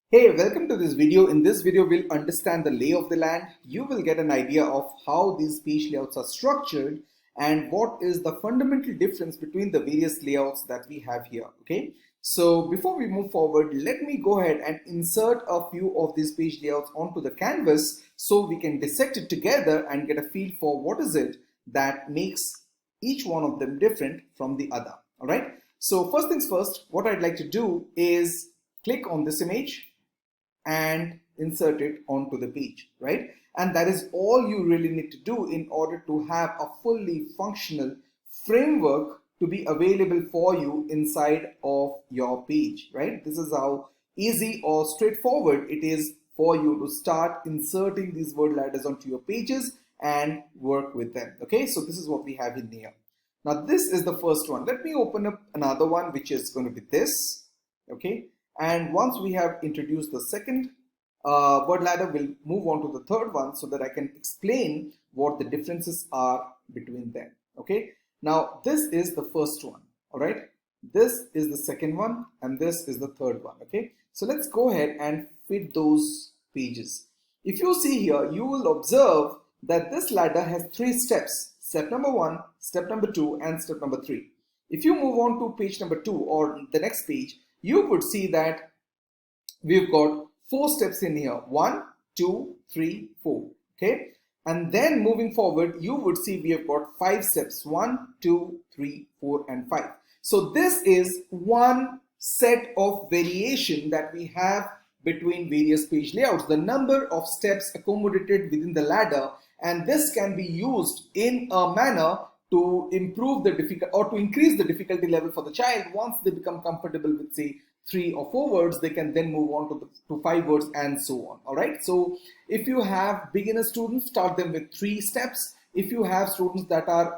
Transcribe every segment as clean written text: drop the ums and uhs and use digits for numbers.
Hey, welcome to this video. In this video, we'll understand the lay of the land. You will get an idea of how these page layouts are structured and what is the fundamental difference between the various layouts that we have here. Okay, so before we move forward, let me go ahead and insert a few of these page layouts onto the canvas so we can dissect it together and get a feel for what is it that makes each one of them different from the other. All right, so first things first, what I'd like to do is click on this image and insert it onto the page, right? And that is all you really need to do in order to have a fully functional framework to be available for you inside of your page, right? This is how easy or straightforward it is for you to start inserting these word ladders onto your pages and work with them. Okay, so this is what we have in here. Now this is the first one. Let me open up another one, which is going to be this. Okay, and once we have introduced the second word ladder, we'll move on to the third one so that I can explain what the differences are between them. Okay, now this is the first one. All right, this is the second one and this is the third one. Okay, so let's go ahead and fit those pages. If you see here, you will observe that this ladder has three steps: step number 1, step number 2, and step number 3. If you move on to page number 2 or the next page, you would see that we've got 4 steps in here: 1, 2, 3, 4. Okay, and then moving forward, you would see we have got 5 steps: 1, 2, 3, 4, and 5. So this is one set of variation that we have between various page layouts, the number of steps accommodated within the ladder, and this can be used in a manner to improve the difficult or to increase the difficulty level for the child. Once they become comfortable with, say, 3 or 4 words, they can then move on to 5 words and so on. All right, so if you have beginner students, start them with 3 steps. If you have students that are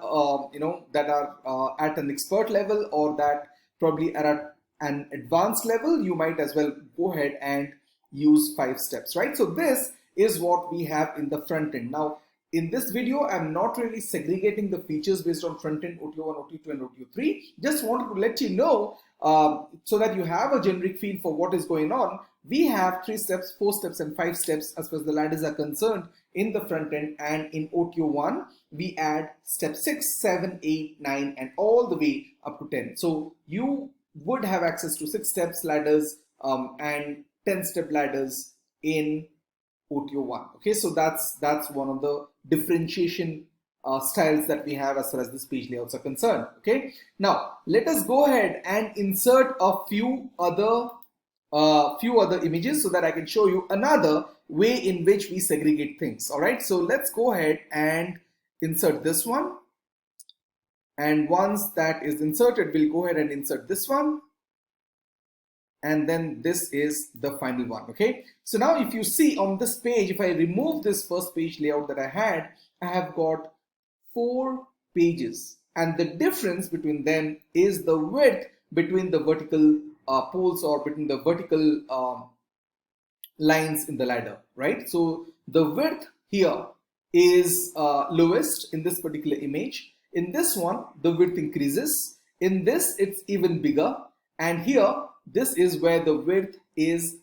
at an expert level or that probably are at an advanced level, you might as well go ahead and use 5 steps, right? So this is what we have in the front end. Now in this video, I'm not really segregating the features based on front end, OTO1, OTO2, and OTO3. Just wanted to let you know so that you have a generic feel for what is going on. We have 3 steps, 4 steps, and 5 steps as far as the ladders are concerned in the front end, and in OTO1 we add step 6, 7, 8, 9, and all the way up to 10. So you would have access to 6 steps ladders and 10 step ladders in OTO1. Okay, so that's one of the differentiation styles that we have as far as this page layouts are concerned. Okay, now let us go ahead and insert a few other images so that I can show you another way in which we segregate things. All right, so let's go ahead and insert this one, and once that is inserted, we'll go ahead and insert this one, and then this is the final one. Okay, so now if you see on this page, if I remove this first page layout that I have got 4 pages, and the difference between them is the width between the vertical poles or between the vertical lines in the ladder, right? So the width here is lowest in this particular image. In this one, the width increases. In this, it's even bigger, and here this is where the width is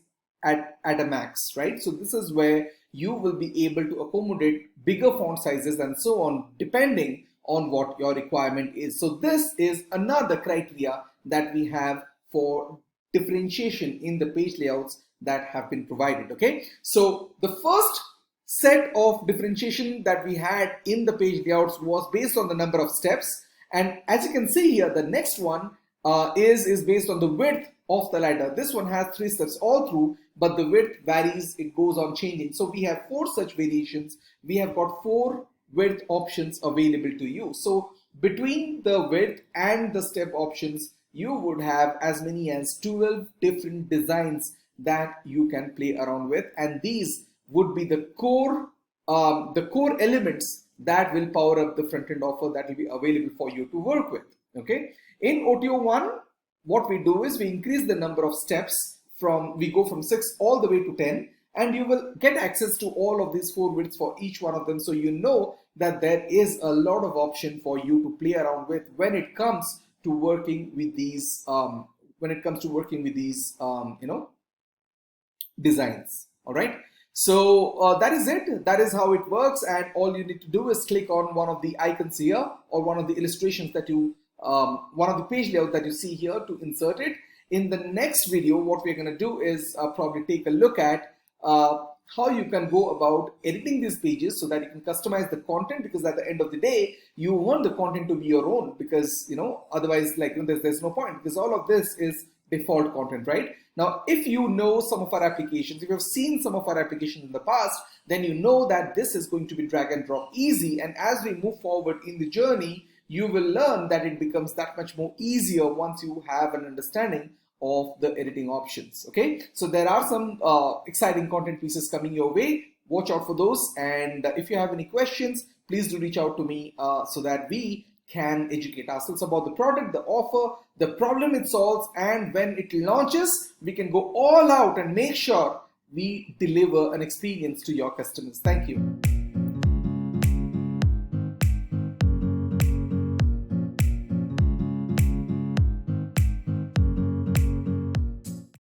at a max, right? So this is where you will be able to accommodate bigger font sizes and so on, depending on what your requirement is. So this is another criteria that we have for differentiation in the page layouts that have been provided. Okay, so the first set of differentiation that we had in the page layouts was based on the number of steps, and as you can see here, the next one is based on the width of the ladder. This one has 3 steps all through, but the width varies, it goes on changing. So we have 4 such variations. We have got 4 width options available to you. So between the width and the step options, you would have as many as 12 different designs that you can play around with, and these would be the core elements that will power up the front end offer that will be available for you to work with. Okay, in OTO1, what we do is we increase the number of steps we go from 6 all the way to 10, and you will get access to all of these 4 widths for each one of them. So you know that there is a lot of option for you to play around with when it comes to working with these designs. All right. So that is it. That is how it works. And all you need to do is click on one of the icons here, or one of the illustrations that you, one of the page layout that you see here, to insert it. In the next video, what we're going to do is probably take a look at how you can go about editing these pages so that you can customize the content, because at the end of the day, you want the content to be your own, because otherwise, like, there's no point, because all of this is default content, right? Now, if you know some of our applications, if you've seen some of our applications in the past, then you know that this is going to be drag and drop easy. And as we move forward in the journey, you will learn that it becomes that much more easier once you have an understanding of the editing options. Okay, so there are some exciting content pieces coming your way. Watch out for those. And if you have any questions, please do reach out to me so that we can educate ourselves about the product, the offer, the problem it solves, and when it launches, we can go all out and make sure we deliver an experience to your customers. Thank you.